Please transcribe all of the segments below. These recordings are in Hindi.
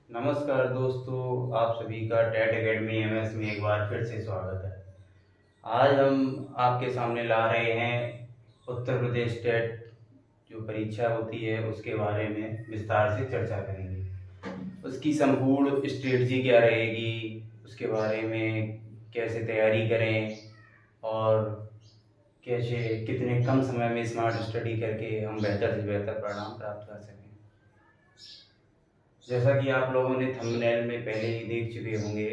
नमस्कार दोस्तों, आप सभी का टेट एकेडमी एमएस में एक बार फिर से स्वागत है। आज हम आपके सामने ला रहे हैं उत्तर प्रदेश टेट जो परीक्षा होती है उसके बारे में विस्तार से चर्चा करेंगे। उसकी संपूर्ण स्ट्रेटजी क्या रहेगी, उसके बारे में कैसे तैयारी करें और कैसे कितने कम समय में स्मार्ट स्टडी करके हम बेहतर से बेहतर परिणाम प्राप्त कर सकें। जैसा कि आप लोगों ने थंबनेल में पहले ही देख चुके होंगे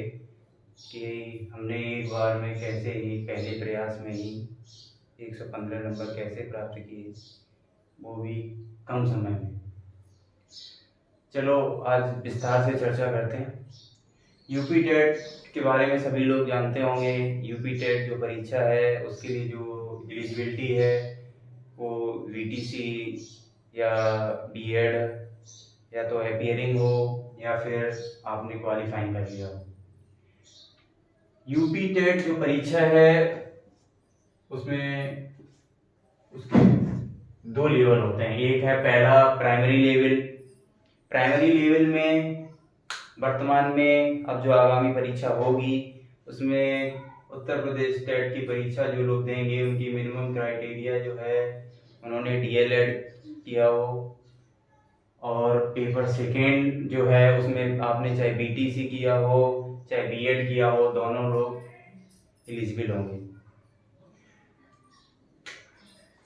कि हमने एक बार में कैसे ही पहले प्रयास में ही 115 नंबर कैसे प्राप्त किए, वो भी कम समय में। चलो आज विस्तार से चर्चा करते हैं। यूपी टेट के बारे में सभी लोग जानते होंगे। यूपी टेट जो परीक्षा है उसके लिए जो एलिजिबिलिटी है वो वीटीसी या बीएड या तो अपीयरिंग हो या फिर आपने क्वालिफाइंग कर लिया हो। यूपी टेट जो परीक्षा है उसमें उसके दो लेवल होते हैं। एक है पहला प्राइमरी लेवल। प्राइमरी लेवल में वर्तमान में अब जो आगामी परीक्षा होगी उसमें उत्तर प्रदेश टेट की परीक्षा जो लोग देंगे उनकी मिनिमम क्राइटेरिया जो है उन्होंने डीएलएड किया हो और पेपर सेकेंड जो है उसमें आपने चाहे बीटीसी किया हो चाहे बीएड किया हो, दोनों लोग एलिजिबल होंगे।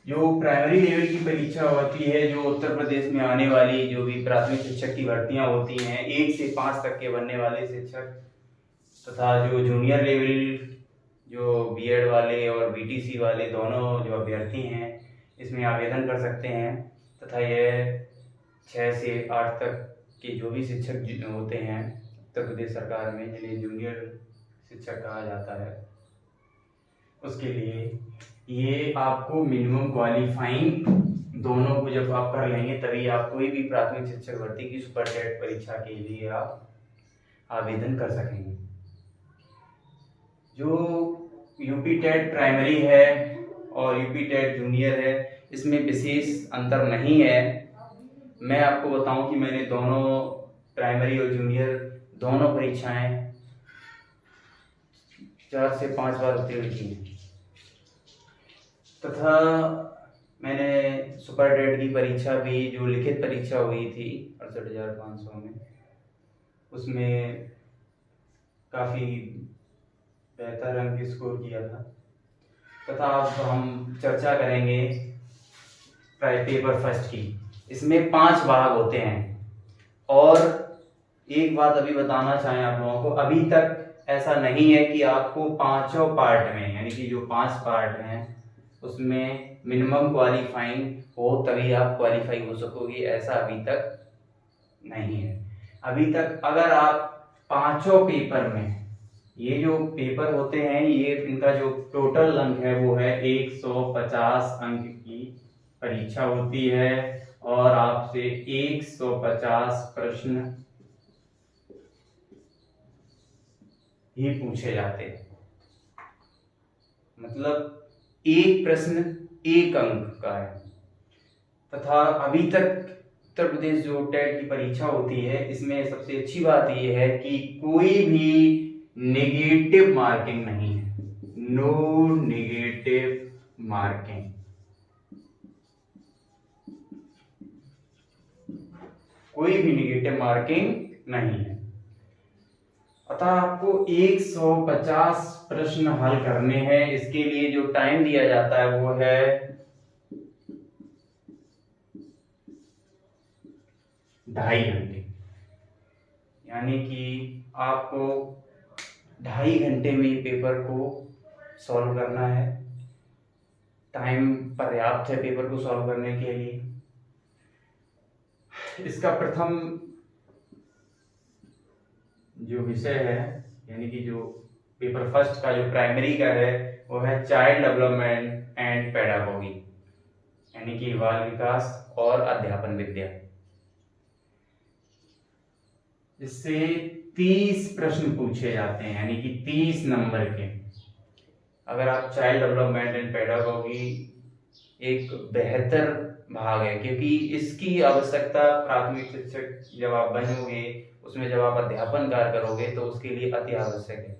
जो प्राइमरी लेवल की परीक्षा होती है जो उत्तर प्रदेश में आने वाली जो भी प्राथमिक शिक्षक की भर्तियां होती हैं 1 से 5 तक के बनने वाले शिक्षक तथा जो जूनियर लेवल जो बीएड वाले और बीटीसी वाले दोनों जो अभ्यर्थी हैं इसमें आवेदन कर सकते हैं तथा यह 6 से 8 तक के जो भी शिक्षक होते हैं उत्तर प्रदेश सरकार में जिन्हें जूनियर शिक्षक कहा जाता है उसके लिए ये आपको मिनिमम क्वालिफाइंग दोनों को जब आप कर लेंगे तभी आप कोई भी प्राथमिक शिक्षक भर्ती की सुपर टेट परीक्षा के लिए आप आवेदन कर सकेंगे। जो यूपी टेट प्राइमरी है और यूपी टेट जूनियर है इसमें विशेष अंतर नहीं है। मैं आपको बताऊं कि मैंने दोनों प्राइमरी और जूनियर दोनों परीक्षाएं 4 से 5 बार उत्तीर्ण की हैं तथा मैंने सुपर टेट की परीक्षा भी जो लिखित परीक्षा हुई थी 68,500 में उसमें काफ़ी बेहतर अंक स्कोर किया था। तथा अब हम चर्चा करेंगे पेपर फर्स्ट की। इसमें 5 भाग होते हैं और एक बात अभी बताना चाहें आप लोगों को, अभी तक ऐसा नहीं है कि आपको पांचों पार्ट में यानी कि जो 5 पार्ट हैं उसमें मिनिमम क्वालिफाइंग हो तभी आप क्वालिफाई हो सकोगे, ऐसा अभी तक नहीं है। अभी तक अगर आप पांचों पेपर में ये जो पेपर होते हैं ये इनका जो टोटल अंक है वो है 150 अंक की परीक्षा होती है और आपसे 150 प्रश्न ही पूछे जाते हैं। मतलब एक प्रश्न 1 अंक का है। तथा अभी तक उत्तर प्रदेश जो टेट की परीक्षा होती है इसमें सबसे अच्छी बात यह है कि कोई भी नेगेटिव मार्किंग नहीं है। No negative marking. कोई भी नेगेटिव मार्किंग नहीं है। अतः आपको 150 प्रश्न हल करने हैं। इसके लिए जो टाइम दिया जाता है वो है 2.5 घंटे। यानी कि आपको 2.5 घंटे में पेपर को सॉल्व करना है। टाइम पर्याप्त है पेपर को सॉल्व करने के लिए। इसका प्रथम जो विषय है यानी कि जो पेपर फर्स्ट का जो प्राइमरी का है वो है चाइल्ड डेवलपमेंट एंड पेडागोगी यानी कि बाल विकास और अध्यापन विद्या। इससे 30 प्रश्न पूछे जाते हैं यानी कि 30 नंबर के। अगर आप चाइल्ड डेवलपमेंट एंड पेडागोगी एक बेहतर भाग है क्योंकि इसकी आवश्यकता प्राथमिक शिक्षक जब आप बनोगे उसमें जब आप अध्यापन कार्य करोगे तो उसके लिए अति आवश्यक है।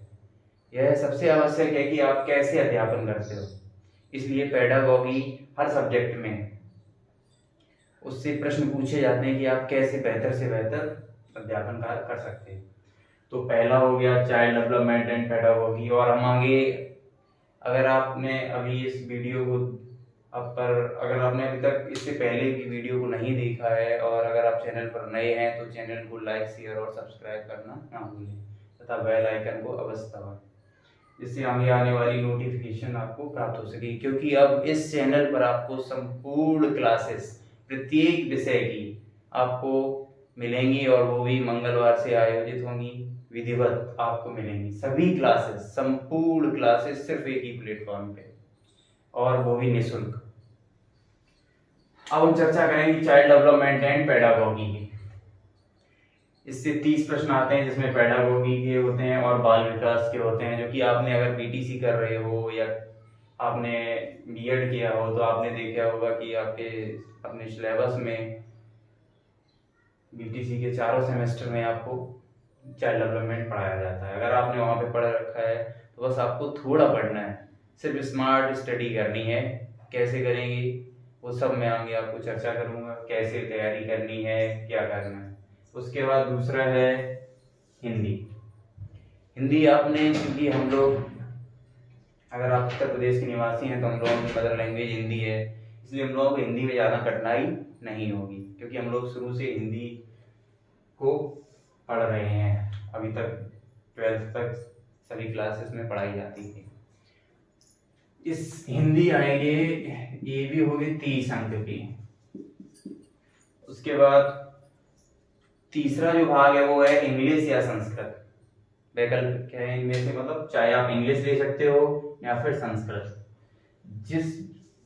यह सबसे आवश्यक है कि आप कैसे अध्यापन करते हो। इसलिए पेडागॉगी हर सब्जेक्ट में है। उससे प्रश्न पूछे जाते हैं कि आप कैसे बेहतर से बेहतर अध्यापन कार्य कर सकते हैं। तो पहला हो गया चाइल्ड डेवलपमेंट एंड पेडागॉगी। और हम आगे, अगर आपने अभी इस वीडियो को अगर आपने अभी तक इससे पहले की वीडियो को नहीं देखा है और अगर आप चैनल पर नए हैं तो चैनल को लाइक, शेयर और सब्सक्राइब करना ना भूलें तथा बेल आइकन को अवश्य दबाएं, जिससे आगे आने वाली नोटिफिकेशन आपको प्राप्त हो सके। क्योंकि अब इस चैनल पर आपको संपूर्ण क्लासेस प्रत्येक विषय की आपको मिलेंगी और वो भी मंगलवार से आयोजित होंगी, विधिवत आपको मिलेंगी सभी क्लासेस, संपूर्ण क्लासेस सिर्फ एक ही प्लेटफॉर्म पे और वो भी निःशुल्क। अब हम चर्चा करेंगे चाइल्ड डेवलपमेंट एंड पेडागॉगी की। इससे 30 प्रश्न आते हैं जिसमें पेडागॉगी के होते हैं और बाल विकास के होते हैं, जो कि आपने अगर बीटीसी कर रहे हो या आपने बीएड किया हो तो आपने देखा होगा कि आपके अपने सिलेबस में बीटीसी के चारों सेमेस्टर में आपको चाइल्ड डेवलपमेंट पढ़ाया जाता है। अगर आपने वहाँ पे पढ़ रखा है तो बस आपको थोड़ा पढ़ना है, सिर्फ स्मार्ट स्टडी करनी है। कैसे करेंगे वो सब मैं आगे आपको चर्चा करूँगा, कैसे तैयारी करनी है, क्या करना है। उसके बाद दूसरा है हिंदी। हिंदी आपने, क्योंकि हम लोग, अगर आप उत्तर प्रदेश के निवासी हैं तो हम लोगों की मदर लैंग्वेज हिंदी है, इसलिए हम लोगों को हिंदी में ज़्यादा कठिनाई नहीं होगी, क्योंकि हम लोग शुरू से हिंदी को पढ़ रहे हैं। अभी तक 12th तक सभी क्लासेस में पढ़ाई जाती थी। इस हिंदी आएंगे, ये भी होगी 30 अंक की। उसके बाद तीसरा जो भाग है वो है इंग्लिश या संस्कृत। वैकल्पिक क्या है इनमें से, मतलब चाहे आप इंग्लिश ले सकते हो या फिर संस्कृत, जिस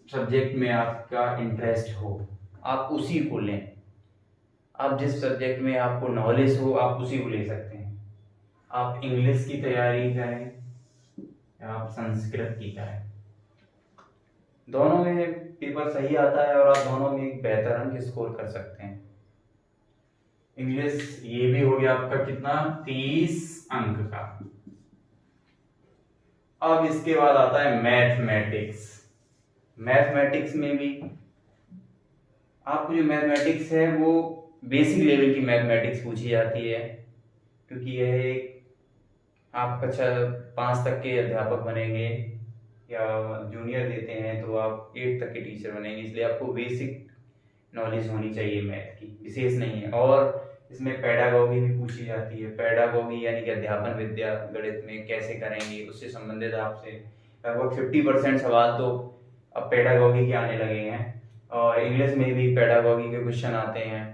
सब्जेक्ट में आपका इंटरेस्ट हो आप उसी को लें। आप जिस सब्जेक्ट में आपको नॉलेज हो आप उसी को ले सकते हैं। आप इंग्लिश की तैयारी करें या आप संस्कृत की करें, दोनों में पेपर सही आता है और आप दोनों में एक बेहतर अंक स्कोर कर सकते हैं। इंग्लिश ये भी हो गया आपका कितना, 30 अंक का। अब इसके बाद आता है मैथमेटिक्स। मैथमेटिक्स में भी आपको जो मैथमेटिक्स है वो बेसिक लेवल की मैथमेटिक्स पूछी जाती है, क्योंकि यह एक आप कक्षा 5 तक के अध्यापक बनेंगे या जूनियर देते हैं तो आप 8 तक के टीचर बनेंगे, इसलिए आपको बेसिक नॉलेज होनी चाहिए मैथ की, विशेष नहीं है। और इसमें पेडागॉगी भी पूछी जाती है। पेडागॉगी यानी कि अध्यापन विद्या, गणित में कैसे करेंगे उससे संबंधित आपसे लगभग 50% सवाल तो अब पेडागॉगी के आने लगे हैं। और इंग्लिश में भी पेडागॉगी के क्वेश्चन आते हैं,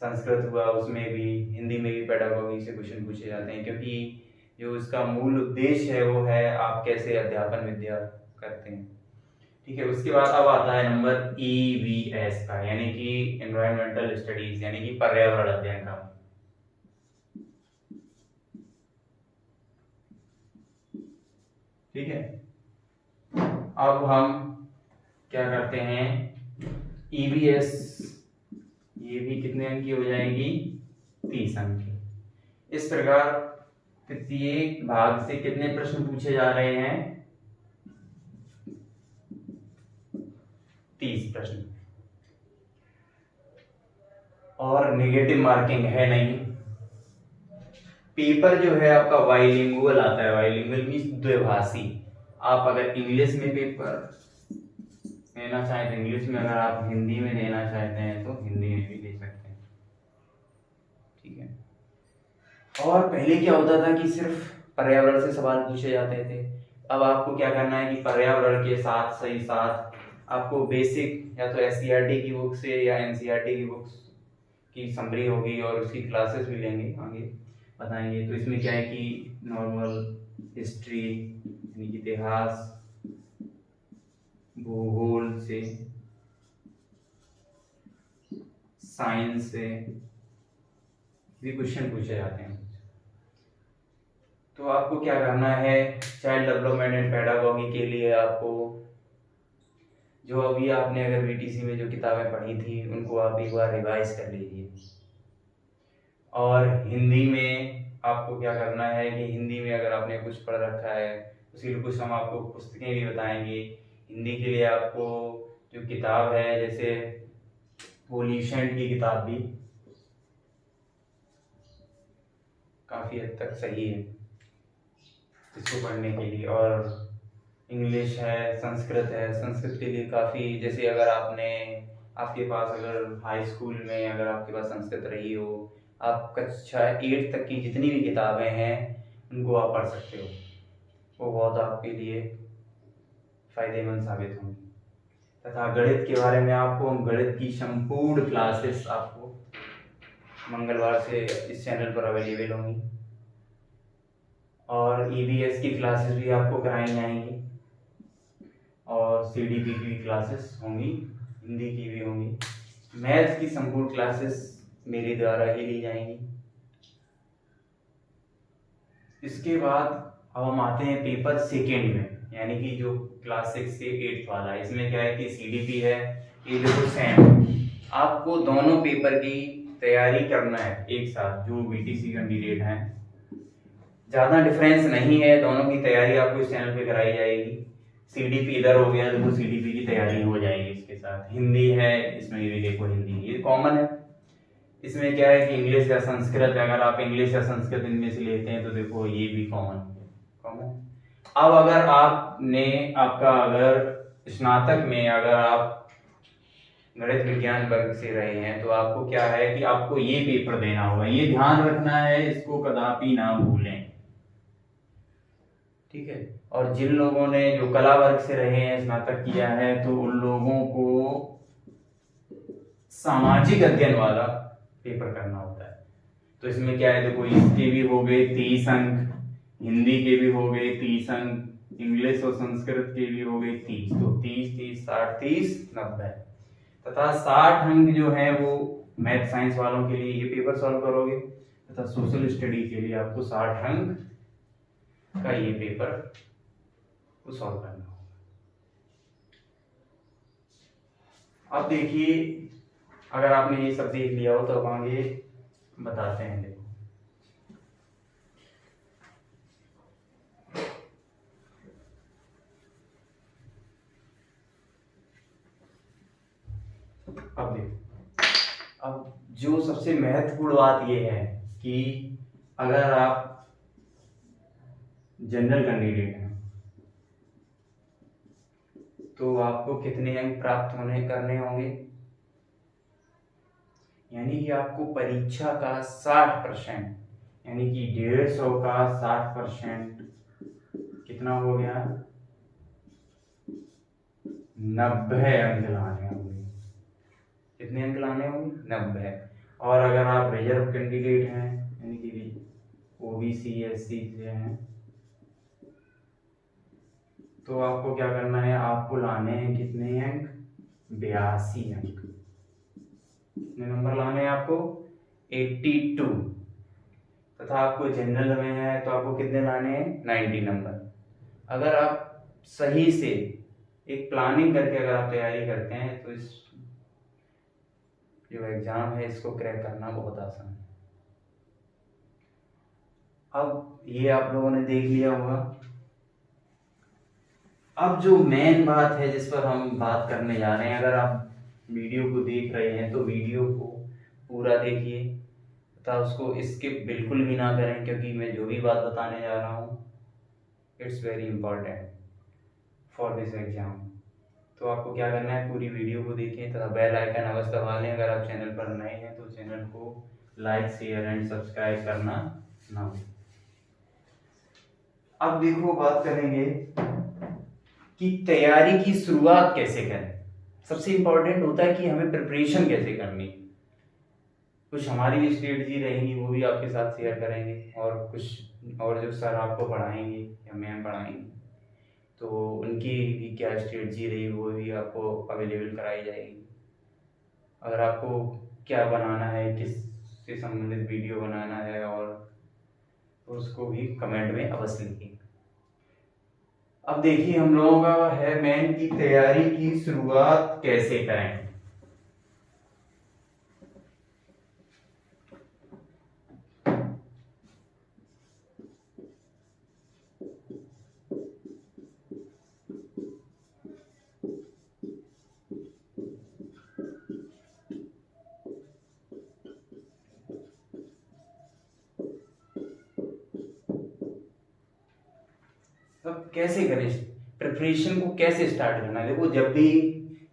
संस्कृत हुआ उसमें भी, हिंदी में भी पेडागॉगी से क्वेश्चन पूछे जाते हैं, क्योंकि जो इसका मूल उद्देश्य है वो है आप कैसे अध्यापन विद्या करते हैं। ठीक है, उसके बाद अब आता है नंबर EVS का, यानी कि एनवायरमेंटल स्टडीज, यानी कि पर्यावरण अध्ययन का। ठीक है, अब हम क्या करते हैं, EVS ये भी कितने अंक की हो जाएगी, 30 अंक की। इस प्रकार प्रत्येक भाग से कितने प्रश्न पूछे जा रहे हैं, 30 प्रश्न। और नेगेटिव मार्किंग है नहीं। पेपर जो है आपका बाइलिंगुअल आता है, बाइलिंगुअल मींस द्विभाषी। आप अगर इंग्लिश में पेपर देना चाहें तो इंग्लिश में, अगर आप हिंदी में देना चाहते हैं तो हिंदी में भी दे सकते हैं। ठीक है, और पहले क्या होता था कि सिर्फ पर्यावरण से सवाल पूछे जाते थे। अब आपको क्या करना है कि पर्यावरण के साथ सही साथ आपको बेसिक या तो SCERT की बुक से या NCERT की बुक्स की समरी होगी और उसकी क्लासेस भी लेंगे, आगे बताएंगे। तो इसमें क्या है कि नॉर्मल हिस्ट्री यानी कि इतिहास, भूगोल से, साइंस से भी क्वेश्चन पूछे जाते हैं। तो आपको क्या करना है, चाइल्ड डेवलपमेंट एंड पेडागॉगी के लिए आपको जो अभी आपने अगर VTC में जो किताबें पढ़ी थी उनको आप एक बार रिवाइज कर लीजिए। और हिंदी में आपको क्या करना है कि हिंदी में अगर आपने कुछ पढ़ रखा है उसी लिए कुछ हम आपको पुस्तकें भी बताएंगे। हिंदी के लिए आपको जो किताब है, जैसे पोल्यूशन की किताब भी काफ़ी हद तक सही है इसको पढ़ने के लिए। और इंग्लिश है, संस्कृत है, संस्कृत के लिए काफ़ी, जैसे अगर आपके पास अगर हाई स्कूल में अगर आपके पास संस्कृत रही हो, आप कक्षा 8 तक की जितनी भी किताबें हैं उनको आप पढ़ सकते हो, वो बहुत आपके लिए फ़ायदेमंद साबित होंगी। तथा गणित के बारे में आपको हम गणित की संपूर्ण क्लासेस आपको मंगलवार से इस चैनल पर अवेलेबल होंगी। और ईवीएस की क्लासेस भी आपको कराई जाएंगी और सीडीपी की क्लासेस होंगी, हिंदी की भी होंगी। मैथ्स की संपूर्ण क्लासेस मेरे द्वारा ही ली जाएंगी। इसके बाद अब हम आते हैं पेपर सेकेंड में, यानी कि जो क्लास 6 से 8 वाला है। इसमें क्या है कि सीडीपी है, ये देखो सेम, आपको दोनों पेपर की तैयारी करना है एक साथ। जो बीटीसी कैंडिडेट हैं, ज़्यादा डिफरेंस नहीं है, दोनों की तैयारी आपको इस चैनल पे कराई जाएगी। सीडीपी इधर हो गया तो सीडीपी की तैयारी हो जाएगी इसके साथ। हिंदी है, इसमें भी देखो हिंदी, ये कॉमन है। इसमें क्या है कि इंग्लिश या संस्कृत, अगर आप इंग्लिश या संस्कृत इनमें से लेते हैं तो देखो ये भी कॉमन। अब अगर आपका अगर स्नातक में अगर आप गणित विज्ञान वर्ग से रहे हैं तो आपको क्या है कि आपको ये पेपर देना होगा, ये ध्यान रखना है, इसको कदापि ना भूलें, ठीक है। और जिन लोगों ने जो कला वर्ग से रहे हैं, स्नातक किया है, तो उन लोगों को सामाजिक अध्ययन वाला पेपर करना होता है। तो इसमें क्या है, देखो इसके भी हो गए 30 अंक, हिंदी के भी हो गए 30 अंक, इंग्लिश और संस्कृत के भी हो गए 30, तो 30 30 60 30 90 तथा 60 अंक जो है वो मैथ साइंस वालों के लिए ये पेपर सॉल्व करोगे, तथा सोशल स्टडी के लिए आपको 60 अंक का ये पेपर को सॉल्व करना होगा। अब देखिए, अगर आपने ये सब देख लिया हो तो अब आगे बताते हैं। देखो अब जो सबसे महत्वपूर्ण बात ये है कि अगर आप जनरल कैंडिडेट हैं तो आपको कितने अंक प्राप्त करने होंगे, यानी कि आपको परीक्षा का 60%, यानी कि 150 का 60% कितना हो गया, 90 अंक लाने होंगे। कितने अंक लाने होंगे, 90। और अगर आप रिजर्व कैंडिडेट हैं, यानी कि ओबीसी एससी से हैं, तो आपको क्या करना है, आपको लाने हैं कितने अंक, 82 अंक। कितने नंबर लाने हैं आपको, 82। तथा आपको जनरल में है तो आपको कितने लाने हैं, 90 नंबर। अगर आप सही से एक प्लानिंग करके अगर आप तैयारी करते हैं तो इस जो एग्जाम है इसको क्रैक करना बहुत आसान है। अब ये आप लोगों ने देख लिया होगा। अब जो मेन बात है जिस पर हम बात करने जा रहे हैं, अगर आप वीडियो को देख रहे हैं तो वीडियो को पूरा देखिए तथा उसको स्किप बिल्कुल भी ना करें, क्योंकि मैं जो भी बात बताने जा रहा हूँ it's very important for this exam. तो आपको क्या करना है, पूरी वीडियो को देखें तथा बेल आइकन अवश्य दबा लें। अगर आप चैनल पर नए हैं तो चैनल को लाइक शेयर एंड सब्सक्राइब करना ना भूलें। अब देखो, बात करेंगे कि तैयारी की शुरुआत कैसे करें। सबसे इंपॉर्टेंट होता है कि हमें प्रिपरेशन कैसे करनी। कुछ हमारी भी स्ट्रेटजी रहेंगी, वो भी आपके साथ शेयर करेंगे, और कुछ और जो सर आपको पढ़ाएंगे या मैम पढ़ाएंगे तो उनकी भी क्या स्ट्रेटजी रही वो भी आपको अवेलेबल कराई जाएगी। अगर आपको क्या बनाना है, किस से संबंधित वीडियो बनाना है, और तो उसको भी कमेंट में अवश्य लिखिए। अब देखिए, हम लोगों का है मेन की तैयारी की शुरुआत कैसे करें। सब कैसे करें, प्रिपरेशन को कैसे स्टार्ट करना है। देखो, जब भी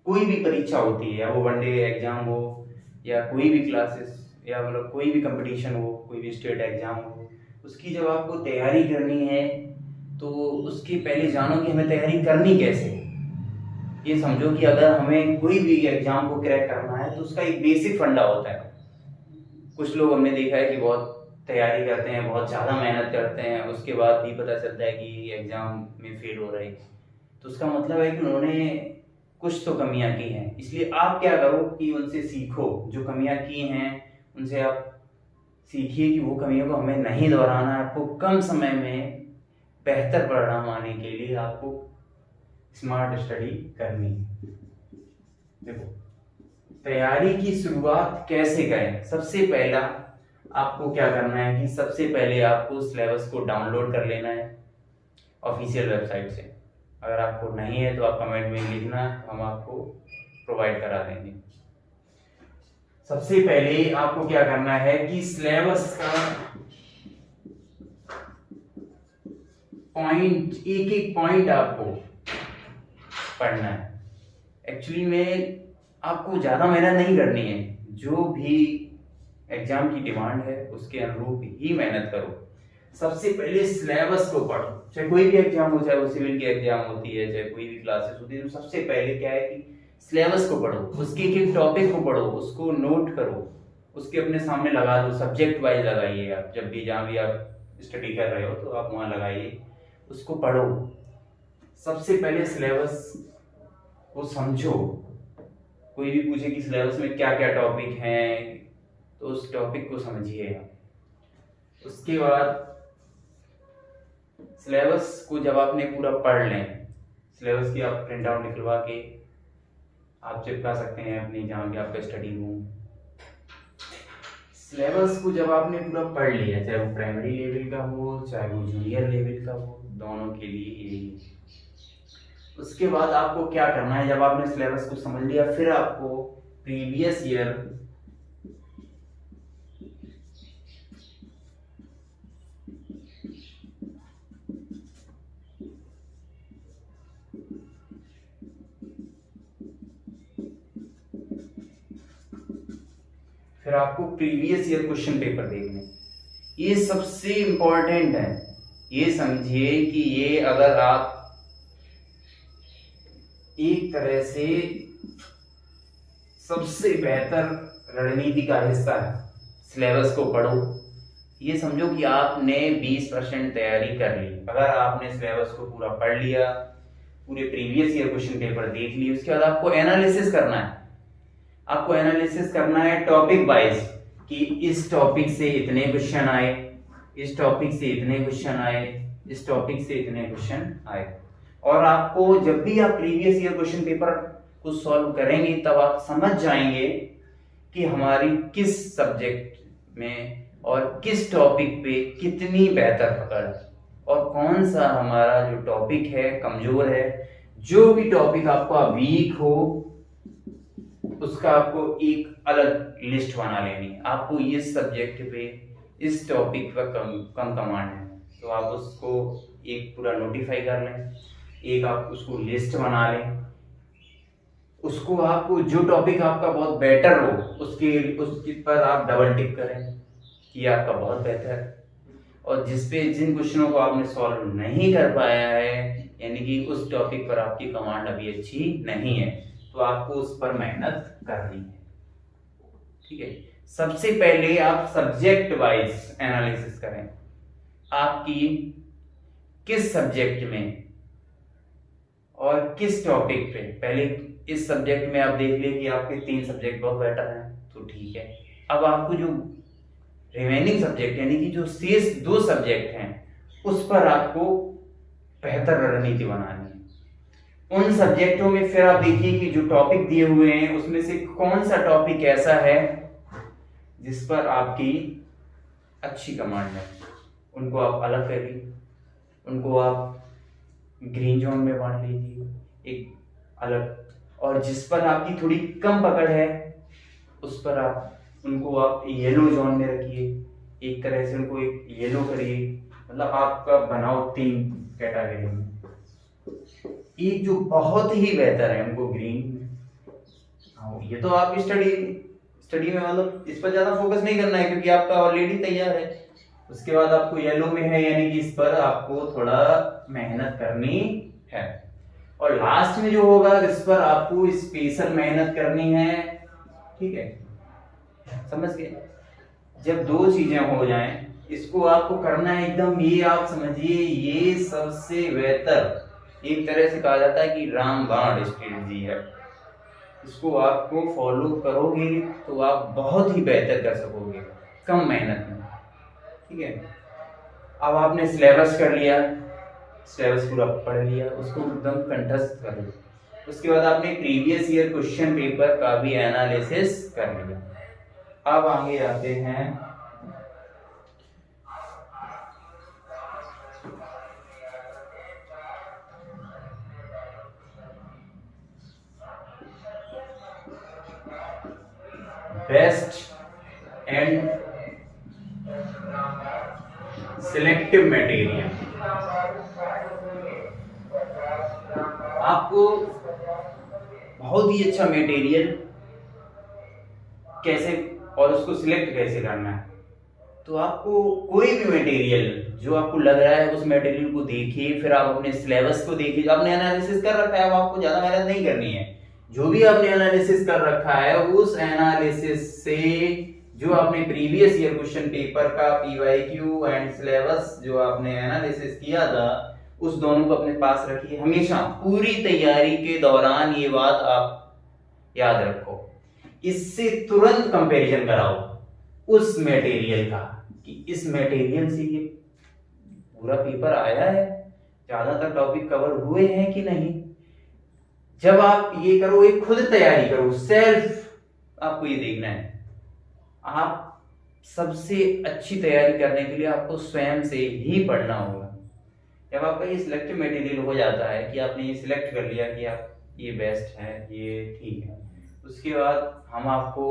कोई भी परीक्षा होती है, या वो वनडे एग्जाम हो या कोई भी क्लासेस या मतलब कोई भी कंपटीशन हो, कोई भी स्टेट एग्जाम हो, उसकी जब आपको तैयारी करनी है तो उसके पहले जानो कि हमें तैयारी करनी कैसे है। ये समझो कि अगर हमें कोई भी एग्जाम को क्रैक करना है तो उसका एक बेसिक फंडा होता है। कुछ लोग हमने देखा है कि बहुत तैयारी करते हैं, बहुत ज़्यादा मेहनत करते हैं, उसके बाद भी पता चलता है कि एग्जाम में फेल हो रहे हैं। तो उसका मतलब है कि उन्होंने कुछ तो कमियां की हैं। इसलिए आप क्या करो कि उनसे सीखो, जो कमियां की हैं उनसे आप सीखिए कि वो कमियों को हमें नहीं दोहराना है। आपको कम समय में बेहतर परिणाम आने के लिए आपको स्मार्ट स्टडी करनी है। देखो, तैयारी की शुरुआत कैसे करें। सबसे पहला आपको क्या करना है कि सबसे पहले आपको सिलेबस को डाउनलोड कर लेना है ऑफिशियल वेबसाइट से। अगर आपको नहीं है तो आप कमेंट में लिखना, हम आपको प्रोवाइड करा देंगे। सबसे पहले आपको क्या करना है कि सिलेबस का पॉइंट, एक एक पॉइंट आपको पढ़ना है। एक्चुअली में आपको ज्यादा मेहनत नहीं करनी है, जो भी एग्जाम की डिमांड है उसके अनुरूप ही मेहनत करो। सबसे पहले सिलेबस को पढ़ो, चाहे कोई भी एग्जाम हो, चाहे वो सिविल की एग्जाम होती है, चाहे कोई भी क्लासेस होती है, तो सबसे पहले क्या है कि सिलेबस को पढ़ो, उसके एक टॉपिक को पढ़ो, उसको नोट करो, उसके अपने सामने लगा दो, सब्जेक्ट वाइज लगाइए। आप जब भी जहाँ भी आप स्टडी कर रहे हो तो आप वहाँ लगाइए, उसको पढ़ो। सबसे पहले सिलेबस को समझो। कोई भी पूछे कि सिलेबस में क्या क्या टॉपिक हैं तो उस टॉपिक को समझिए। उसके बाद सिलेबस को जब आपने पूरा पढ़ लें, सिलेबस की आप प्रिंट आउट निकलवा के आप चिपका सकते हैं अपनी जहाँ भी आपका स्टडी रूम। सिलेबस को जब आपने पूरा पढ़ लिया, चाहे वो प्राइमरी लेवल का हो चाहे वो जूनियर लेवल का हो, दोनों के लिए यही। उसके बाद आपको क्या करना है, जब आपने सिलेबस को समझ लिया, फिर आपको प्रीवियस ईयर क्वेश्चन पेपर देखने। ये सबसे इंपॉर्टेंट है। ये समझिए कि ये अगर आप एक तरह से सबसे बेहतर रणनीति का हिस्सा है। सिलेबस को पढ़ो, ये समझो कि आपने 20% तैयारी कर ली। अगर आपने सिलेबस को पूरा पढ़ लिया, पूरे प्रीवियस ईयर क्वेश्चन पेपर देख लिए, उसके बाद आपको एनालिसिस करना है। आपको एनालिसिस करना है टॉपिक वाइज कि इस टॉपिक से इतने क्वेश्चन आए, इस टॉपिक से इतने क्वेश्चन आए, इस टॉपिक से इतने क्वेश्चन आए। और आपको जब भी आप प्रीवियस ईयर क्वेश्चन पेपर को सॉल्व करेंगे तब आप समझ जाएंगे कि हमारी किस सब्जेक्ट में और किस टॉपिक पे कितनी बेहतर पकड़ है और कौन सा हमारा जो टॉपिक है कमजोर है। जो भी टॉपिक आपका वीक हो उसका आपको एक अलग लिस्ट बना लेनी है। आपको इस सब्जेक्ट पे इस टॉपिक पर कम कमांड है तो आप उसको एक पूरा नोटिफाई कर लें, एक आप उसको लिस्ट बना लें। उसको आपको जो टॉपिक आपका बहुत बेटर हो उसके पर आप डबल टिक करें कि आपका बहुत बेहतर है। और जिन क्वेश्चनों को आपने सॉल्व नहीं कर पाया है, यानी कि उस टॉपिक पर आपकी कमांड अभी अच्छी नहीं है, तो आपको उस पर मेहनत करनी है। ठीक है, सबसे पहले आप सब्जेक्ट वाइज एनालिसिस करें। आपकी किस सब्जेक्ट में और किस टॉपिक पे, पहले इस सब्जेक्ट में आप देख लिए कि आपके 3 सब्जेक्ट बहुत बेटर हैं तो ठीक है। अब आपको जो रिमेनिंग सब्जेक्ट यानी कि जो शेष 2 सब्जेक्ट हैं उस पर आपको बेहतर रणनीति बनानी है। उन सब्जेक्टों में फिर आप देखिए कि जो टॉपिक दिए हुए हैं उसमें से कौन सा टॉपिक ऐसा है जिस पर आपकी अच्छी कमांड है। उनको आप अलग करिए, उनको आप ग्रीन जोन में बांट लीजिए एक अलग, और जिस पर आपकी थोड़ी कम पकड़ है उस पर उनको आप येलो जोन में रखिए। एक तरह से उनको एक येलो करिए, मतलब आपका बनाओ 3 कैटेगरी में। एक जो बहुत ही बेहतर है हमको ग्रीन। हाँ, ये तो आप स्टडी में मतलब इस पर ज्यादा फोकस नहीं करना है क्योंकि आपका ऑलरेडी तैयार है। उसके बाद आपको येलो में है, यानी कि इस पर आपको थोड़ा मेहनत करनी है। और लास्ट में जो होगा इस पर आपको स्पेशल मेहनत करनी है। ठीक है, समझ गए? जब दो चीजें हो जाएं, इसको आपको करना है एकदम, ये आप समझिए ये सबसे बेहतर एक तरह से कहा जाता है कि रामबाण स्ट्रेटजी है। इसको आपको फॉलो करोगे तो आप बहुत ही बेहतर कर सकोगे कम मेहनत में। ठीक है, अब आपने सिलेबस कर लिया, सिलेबस पूरा पढ़ लिया, उसको एकदम कंठस्थ कर लिया। उसके बाद आपने प्रीवियस ईयर क्वेश्चन पेपर का भी एनालिसिस कर लिया। अब आगे आते हैं बेस्ट एंड सिलेक्टिव मटेरियल। आपको बहुत ही अच्छा मटेरियल कैसे और उसको सिलेक्ट कैसे करना है, तो आपको कोई भी मटेरियल जो आपको लग रहा है उस मटेरियल को देखिए, फिर आप अपने सिलेबस को देखिए। आपने एनालिसिस कर रखा है, अब आपको ज्यादा मेहनत नहीं करनी है। जो भी आपने एनालिसिस कर रखा है उस एनालिसिस से जो आपने प्रीवियस ईयर क्वेश्चन पेपर का पीवाईक्यू एंड सिलेबस जो आपने एनालिसिस किया था, उस दोनों को अपने पास रखिए हमेशा। पूरी तैयारी के दौरान ये बात आप याद रखो। इससे तुरंत कंपैरिजन कराओ उस मटेरियल का कि इस मटेरियल से ये पूरा पेपर आया है, ज्यादातर टॉपिक कवर हुए हैं कि नहीं। जब आप ये करो, एक खुद तैयारी करो, सेल्फ आपको ये देखना है। आप सबसे अच्छी तैयारी करने के लिए आपको स्वयं से ही पढ़ना होगा। जब आपका ये सिलेक्टिव मटेरियल हो जाता है कि आपने ये सिलेक्ट कर लिया कि आप ये बेस्ट है, ये ठीक है, उसके बाद हम आपको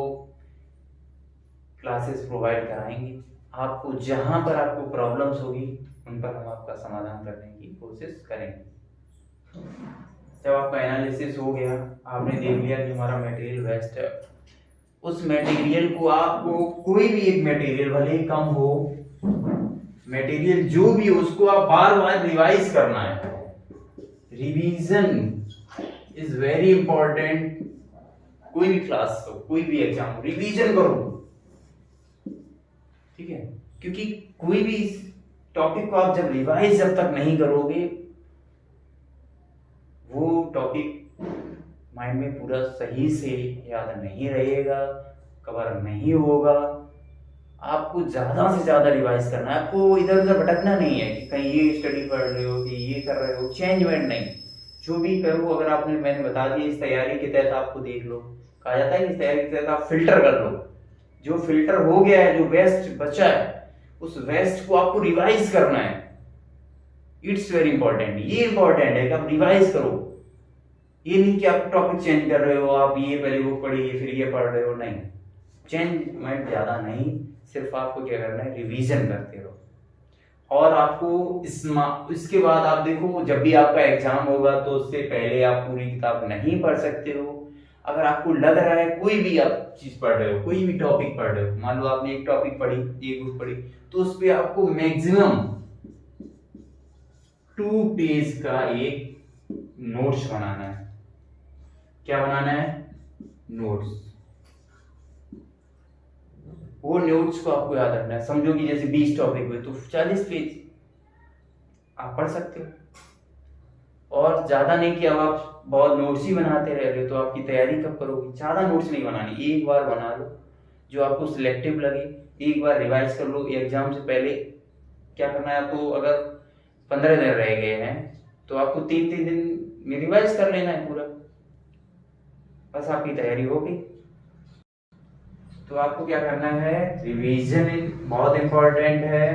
क्लासेस प्रोवाइड कराएंगे। आपको जहां पर आपको प्रॉब्लम्स होगी उन पर हम आपका समाधान करने की कोशिश करेंगे। जब आपका एनालिसिस हो गया, आपने देख लिया कि हमारा मटेरियल बेस्ट है, उस मटेरियल को आपको कोई भी एक मटेरियल भले ही कम हो, मटेरियल जो भी उसको आप बार बार रिवाइज करना है। Revision is very important. कोई भी क्लास हो, कोई भी एग्जाम हो, रिवीजन करो। ठीक है, क्योंकि कोई भी टॉपिक को आप जब रिवाइज जब तक नहीं करोगे, वो टॉपिक माइंड में पूरा सही से याद नहीं रहेगा, कवर नहीं होगा। आपको ज्यादा से ज्यादा रिवाइज करना है। आपको इधर उधर भटकना नहीं है कि कहीं ये स्टडी पढ़ रहे हो कि ये कर रहे हो, चेंजमेंट नहीं। जो भी करो, अगर आपने मैंने बता दिया इस तैयारी के तहत आपको देख लो, कहा जाता है कि इस तैयारी के तहत आप फिल्टर कर लो। जो फिल्टर हो गया है, जो वेस्ट बचा है, उस वेस्ट को आपको रिवाइज करना है। It's very important. ये इंपॉर्टेंट है कि आप रिवाइज करो। ये नहीं कि आप टॉपिक चेंज कर रहे हो, आप ये पहले बुक पढ़ी फिर ये पढ़ रहे हो, नहीं। चेंजमेंट ज्यादा नहीं, सिर्फ आपको क्या करना है, रिवीजन करते रहो। और आपको इसके बाद आप देखो, जब भी आपका एग्जाम होगा तो उससे पहले आप पूरी किताब नहीं पढ़ सकते हो। अगर आपको लग रहा है कोई भी आप चीज पढ़ रहे हो, कोई भी टॉपिक पढ़ रहे हो, मान लो आपने एक टॉपिक पढ़ी, एक बुक पढ़ी, तो उस पर आपको मैक्सिमम 2 पेज का एक नोट्स बनाना है। क्या बनाना है? नोट्स। वो नोट्स को आपको याद रखना है। समझो कि जैसे 20 टॉपिक हुए तो 40 पेज आप पढ़ सकते हो। और ज्यादा नहीं कि अब आप बहुत नोट्स ही बनाते रह गए तो आपकी तैयारी कब करोगे। ज्यादा नोट्स नहीं बनानी, एक बार बना लो जो आपको सिलेक्टिव लगे, एक बार रिवाइज कर लो। एग्जाम से पहले क्या करना है आपको, अगर 15 दिन रह गए हैं तो आपको 3-3 दिन में रिवाइज कर लेना है पूरा, बस आपकी तैयारी हो गई। तो आपको क्या करना है, रिवीजन बहुत इंपॉर्टेंट है।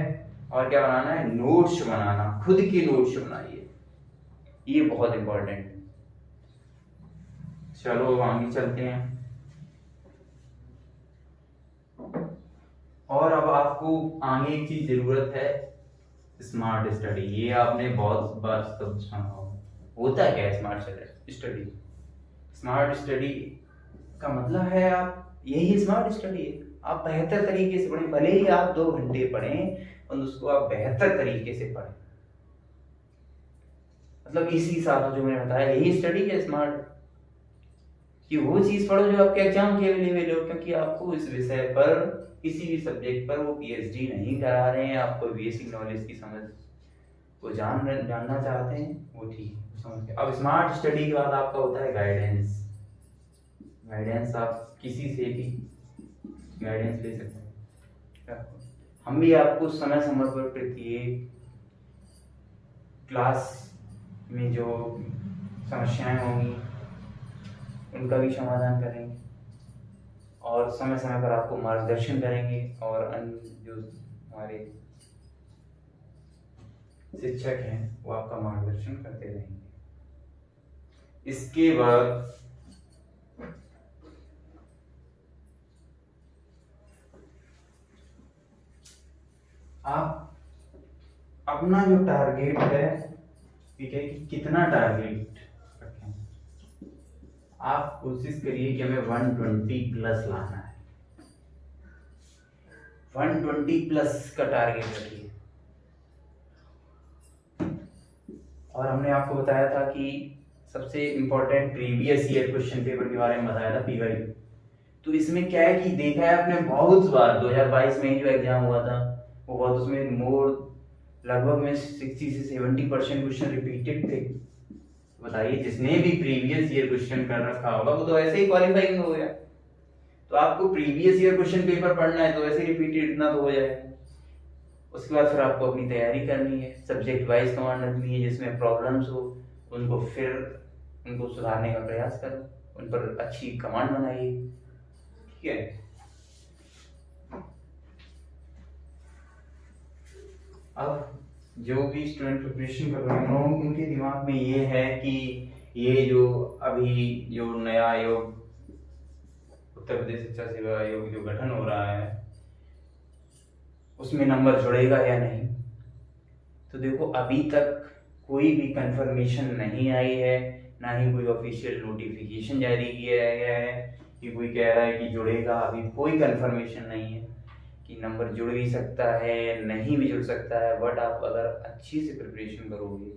और क्या बनाना है, नोट्स बनाना, खुद की नोट्स बनाइए, ये बहुत इंपॉर्टेंट है। चलो आगे चलते हैं। और अब आपको आगे एक चीज जरूरत है स्मार्ट स्टडी, ये आपने बहुत बार शब्द सुना होगा। होता क्या है स्मार्ट स्टडी? स्मार्ट स्टडी का मतलब है आप, यही स्मार्ट स्टडी है, आप बेहतर तरीके से पढ़ें, भले ही आप 2 घंटे पढ़ें और उसको आप बेहतर तरीके से पढ़ें। मतलब इसी हिसाब से जो मैंने बताया, यही स्टडी है स्मार्ट, कि वो चीज पढ़ो जो आपके एग्जाम के अवेलेबल हो, क्योंकि आपको इस विषय पर, किसी भी सब्जेक्ट पर वो पीएचडी नहीं करा रहे हैं, आपको बेसिक नॉलेज की समझ को जानना चाहते हैं, वो ठीक है, समझ गए। अब स्मार्ट स्टडी के बाद आपका होता है गाइडेंस। गाइडेंस आप किसी से भी गाइडेंस ले सकते हैं। हम भी आपको समय समय पर प्रत्येक क्लास में जो समस्याएं होंगी उनका भी समाधान करेंगे और समय समय पर आपको मार्गदर्शन करेंगे, और अन्य जो हमारे शिक्षक हैं वो आपका मार्गदर्शन करते रहेंगे। इसके बाद आप अपना जो टारगेट है, ठीक है, कि कितना टारगेट रखें, आप कोशिश करिए कि हमें 120 प्लस लाना है। 120 प्लस का टारगेट रखिए। और हमने आपको बताया था कि सबसे important previous year question paper के बारे में बताया था, पीवाई। तो इसमें क्या है कि देखा है आपने बहुत बार, 2022 में ही जो एग्जाम हुआ था वो बहुत, उसमें लगभग में 60 से 70% क्वेश्चन रिपीटेड थे। बताइए, जिसने भी प्रीवियस ईयर क्वेश्चन कर रखा होगा वो तो ऐसे ही क्वालिफाइंग हो गया। तो आपको प्रीवियस ईयर क्वेश्चन पेपर पढ़ना है तो ऐसे रिपीटेड इतना तो हो जाएगा। उसके बाद फिर आपको अपनी तैयारी करनी है, सब्जेक्ट वाइज कमांड रखनी है, जिसमें प्रॉब्लम्स हो उनको फिर उनको सुधारने का प्रयास करो, उन पर अच्छी कमांड बनाइए, ठीक है। अब जो भी स्टूडेंट प्रिपरेशन कर रहे हैं उनके दिमाग में ये है कि ये जो अभी जो नया आयोग, उत्तर प्रदेश शिक्षा सेवा आयोग जो गठन हो रहा है, उसमें नंबर जुड़ेगा या नहीं। तो देखो, अभी तक कोई भी कंफर्मेशन नहीं आई है, ना ही कोई ऑफिशियल नोटिफिकेशन जारी किया गया है कि कोई कह रहा है कि जुड़ेगा। अभी कोई कंफर्मेशन नहीं है कि नंबर जुड़ भी सकता है, नहीं भी जुड़ सकता है। बट आप अगर अच्छी से प्रिपरेशन करोगे,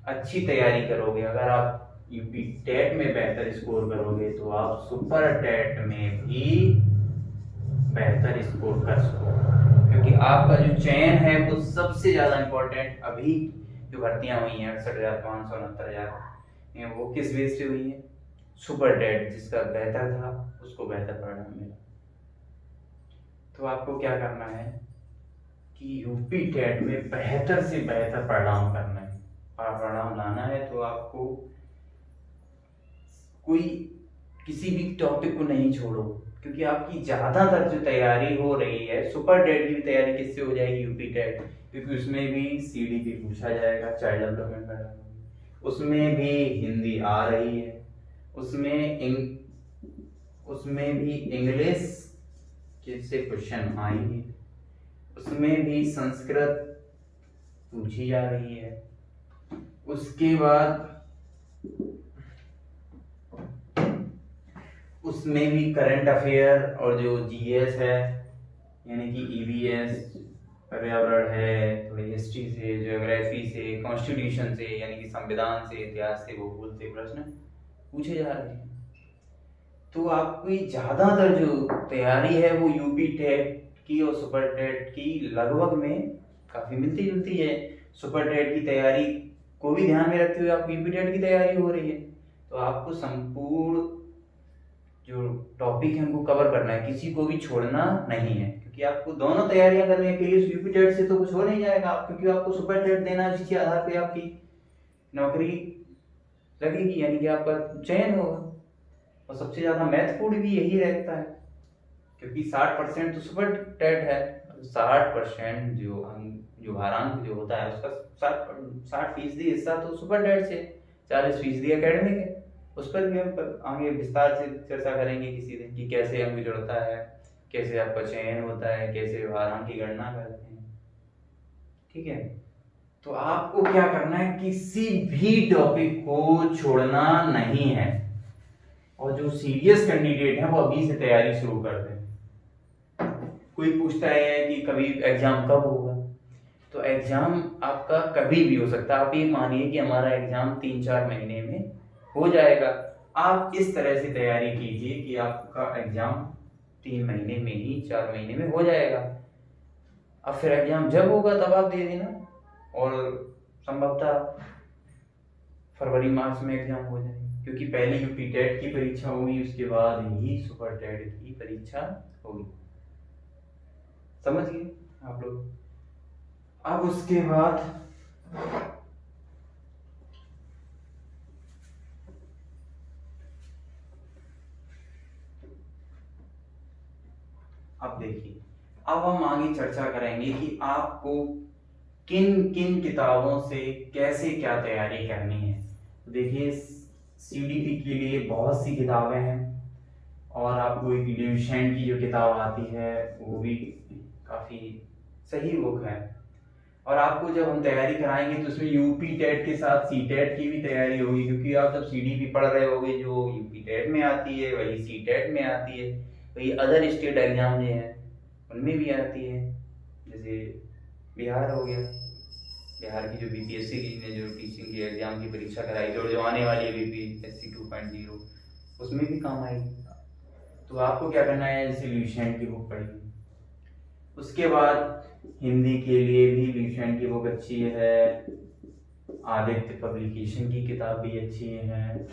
अच्छी तैयारी करोगे, अगर आप यूपी टेट में बेहतर स्कोर करोगे तो आप सुपर टेट में भी बेहतर स्कोर कर सकोगे, क्योंकि आपका जो चयन है वो सबसे ज्यादा इम्पोर्टेंट। अभी जो भर्तियां हुई हैं 68,500 69,000, वो किस बेस से हुई है? सुपर टेट, जिसका बेहतर था उसको बेहतर परिणाम मिला। तो आपको क्या करना है कि यूपी टेट में बेहतर से बेहतर परिणाम करना है, और परिणाम लाना है तो आपको कोई किसी भी टॉपिक को नहीं छोड़ो, क्योंकि आपकी ज्यादातर जो तैयारी हो रही है, सुपर टेट की भी तैयारी किससे हो जाएगी? यूपी टेट, क्योंकि उसमें भी सीडीपी पूछा जाएगा, चाइल्ड डेवलपमेंट का, उसमें भी हिंदी आ रही है, उसमें भी इंग्लिश से क्वेश्चन आएंगे, उसमें भी संस्कृत पूछी जा रही है, उसके बाद उसमें भी करंट अफेयर और जो जीएस है, यानी कि ईवीएस, पर्यावरण है, थोड़ी हिस्ट्री से, ज्योग्राफी से, कॉन्स्टिट्यूशन से, यानी कि संविधान से, इतिहास से, भूगोल से प्रश्न पूछे जा रहे हैं। तो आपकी ज्यादातर जो तैयारी है वो यूपी टेट की और सुपर टेट की लगभग में काफी मिलती जुलती है। सुपर टेट की तैयारी को भी ध्यान में रखते हुए आपकी यूपी टेट की तैयारी हो रही है, तो आपको संपूर्ण जो टॉपिक है उनको कवर करना है, किसी को भी छोड़ना नहीं है, क्योंकि आपको दोनों तैयारियां करने के लिए यूपी टेट से तो कुछ हो नहीं जाएगा, क्योंकि आपको सुपर टेट देना है, जिसके आधार पे आपकी नौकरी लगेगी, यानी कि आपका चयन होगा। और सबसे ज्यादा महत्वपूर्ण भी यही रहता है, क्योंकि 60% तो सुपर टेट है, 60% जो भारांक जो होता है उसका 60% हिस्सा तो सुपर टेट से, 40% एकेडमिक है। उस पर भी हम आगे विस्तार से चर्चा करेंगे किसी दिन, कि कैसे अंक जुड़ता है, कैसे आपका चयन होता है, कैसे भारांक की गणना करते हैं, ठीक है। तो आपको क्या करना है, किसी भी टॉपिक को छोड़ना नहीं है, और जो सीरियस कैंडिडेट है वो अभी से तैयारी शुरू कर दें। कोई पूछता है कि कभी एग्जाम कब होगा, तो एग्जाम आपका कभी भी हो सकता है। आप ये मानिए कि हमारा एग्जाम 3-4 महीने में हो जाएगा। आप इस तरह से तैयारी कीजिए कि आपका एग्जाम 3 महीने में ही, 4 महीने में हो जाएगा। अब फिर एग्जाम जब होगा तब आप दे देना, और संभवतः फरवरी मार्च में एग्जाम हो जाए, क्योंकि पहले यूपी टेट की परीक्षा होगी, उसके बाद ही सुपर टेट की परीक्षा होगी। समझ गए आप लोग? अब उसके बाद अब देखिए, अब हम आगे चर्चा करेंगे कि आपको किन किन किताबों से कैसे क्या तैयारी करनी है। तो देखिए, सीडीपी के लिए बहुत सी किताबें हैं, और आपको एक ल्यूसेंट की जो किताब आती है वो भी काफ़ी सही बुक है। और आपको जब हम तैयारी कराएंगे तो उसमें यूपी टेट के साथ सी टेट की भी तैयारी होगी, क्योंकि आप जब सीडीपी पढ़ रहे होगे, जो यूपी टेट में आती है वही सी टेट में आती है, वही अदर स्टेट एग्जाम जो है उनमें भी आती है। जैसे बिहार हो गया, बिहार की जो बीपीएससी की ने जो टीचिंग की एग्जाम की परीक्षा कराई, जो आने वाली है बीपीएससी 2.0, उसमें भी काम आएगी। तो आपको क्या करना है, जैसे ल्यूसेंट की बुक पढ़िए। उसके बाद हिंदी के लिए भी ल्यूसेंट की बुक अच्छी है, आदित्य पब्लिकेशन की किताब भी अच्छी है।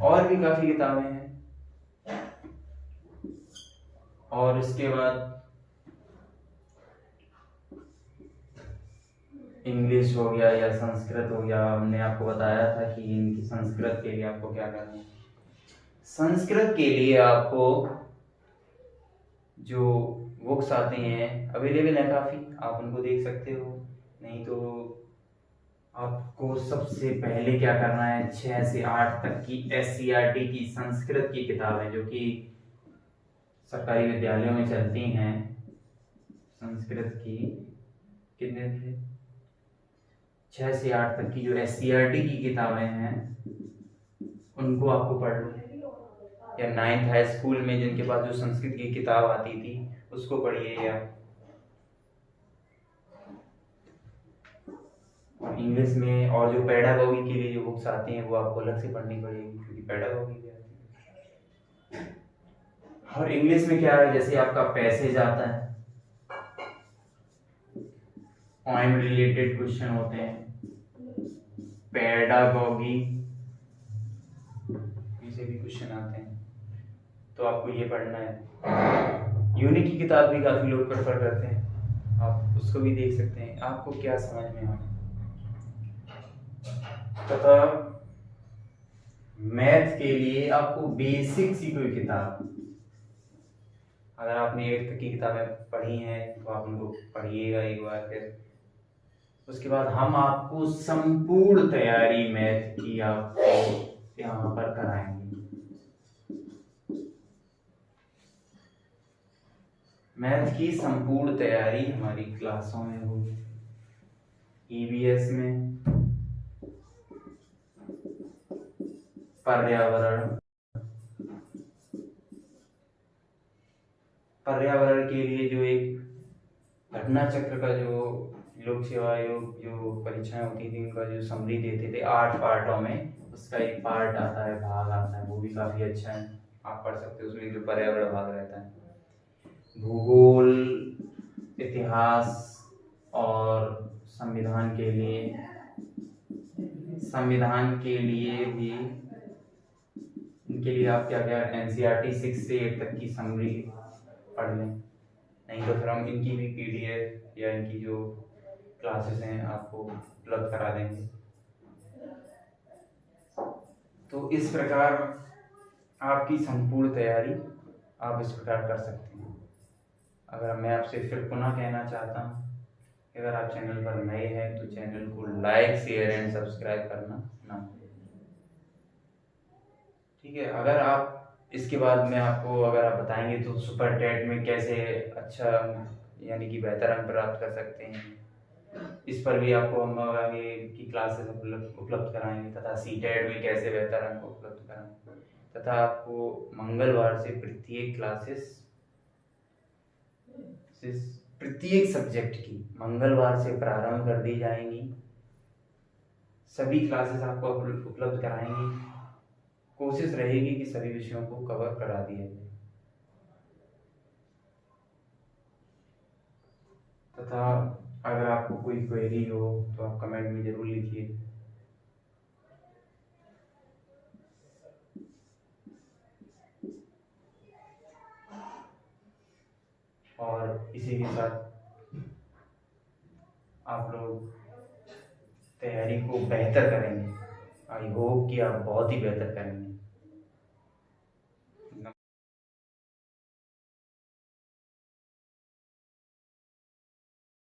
और भी काफी किताबें हैं। और इसके बाद इंग्लिश हो गया या संस्कृत हो गया। हमने आपको बताया था कि इनकी संस्कृत के लिए आपको क्या करना है। संस्कृत के लिए आपको जो बुक्स आती हैं अवेलेबल है काफ़ी, आप उनको देख सकते हो। नहीं तो आपको सबसे पहले क्या करना है, 6 से 8 तक की SCERT की संस्कृत की किताबें जो कि सरकारी विद्यालयों में चलती हैं, संस्कृत की कितने थे, 6 से 8 तक की जो SCERT की किताबें हैं उनको आपको पढ़ लो, या 9th हाई स्कूल में जिनके पास जो संस्कृत की किताब आती थी उसको पढ़िए। या इंग्लिश में और जो पेडागॉजी के लिए जो बुक्स आती हैं वो आपको अलग से पढ़नी पड़ेगी, क्योंकि पेडागॉजी भी आती है। और इंग्लिश में क्या है, जैसे आपका पैसेज आता है, पॉइंट रिलेटेड क्वेश्चन होते हैं, पेडागॉजी से भी क्वेश्चन आते हैं, तो आपको ये पढ़ना है। यूनिक की किताब भी काफी लोग प्रेफर करते हैं, आप उसको भी देख सकते हैं, आपको क्या समझ में आए। तथा मैथ के लिए आपको बेसिक सी कोई किताब, अगर आपने 8th की किताबें पढ़ी हैं तो आप उनको पढ़िएगा एक बार फिर। उसके बाद हम आपको संपूर्ण तैयारी मैथ की आपको यहाँ पर कराएंगे। मैथ की संपूर्ण तैयारी हमारी क्लासों में होगी। EVS में पर्यावरण, पर्यावरण के लिए जो एक घटना चक्र का जो लोक सेवा आयोग जो परीक्षाएं होती थी उनका जो समरी देते थे 8 पार्टों में, उसका एक पार्ट आता है, भाग आता है, वो भी काफी अच्छा है, आप पढ़ सकते हो। उसमें जो पर्यावरण भाग रहता है, भूगोल, इतिहास और संविधान के लिए, संविधान के लिए भी इनके लिए आप क्या क्या NCERT 6 से 8 तक की समरी पढ़ लें। नहीं तो फिर हम इनकी भी PDF या इनकी जो क्लासेस हैं आपको उपलब्ध करा देंगे। तो इस प्रकार आपकी संपूर्ण तैयारी आप इस प्रकार कर सकते हैं। अगर मैं आपसे फिर पुनः कहना चाहता हूँ, अगर आप चैनल पर नए हैं तो चैनल को लाइक, शेयर एंड सब्सक्राइब करना ना भूलें। ठीक है, अगर आप इसके बाद में आपको अगर आप बताएंगे तो सुपर टेट में कैसे अच्छा यानी कि बेहतर अंक प्राप्त कर सकते हैं, इस पर भी आपको हम आगे की क्लासेस उपलब्ध कराएंगे, तथा सी टेट में कैसे बेहतर अंक उपलब्ध कराएंगे, तथा आपको मंगलवार से प्रत्येक सब्जेक्ट की मंगलवार से प्रारंभ कर दी जाएंगी। सभी क्लासेस आपको उपलब्ध कराएंगे। कोशिश रहेगी कि सभी विषयों को कवर करा दिया जाए। तथा अगर आपको कोई क्वेरी हो तो आप कमेंट में जरूर लिखिए। और इसी के साथ आप लोग तैयारी को बेहतर करेंगे। आई होप कि आप बहुत ही बेहतर करेंगे।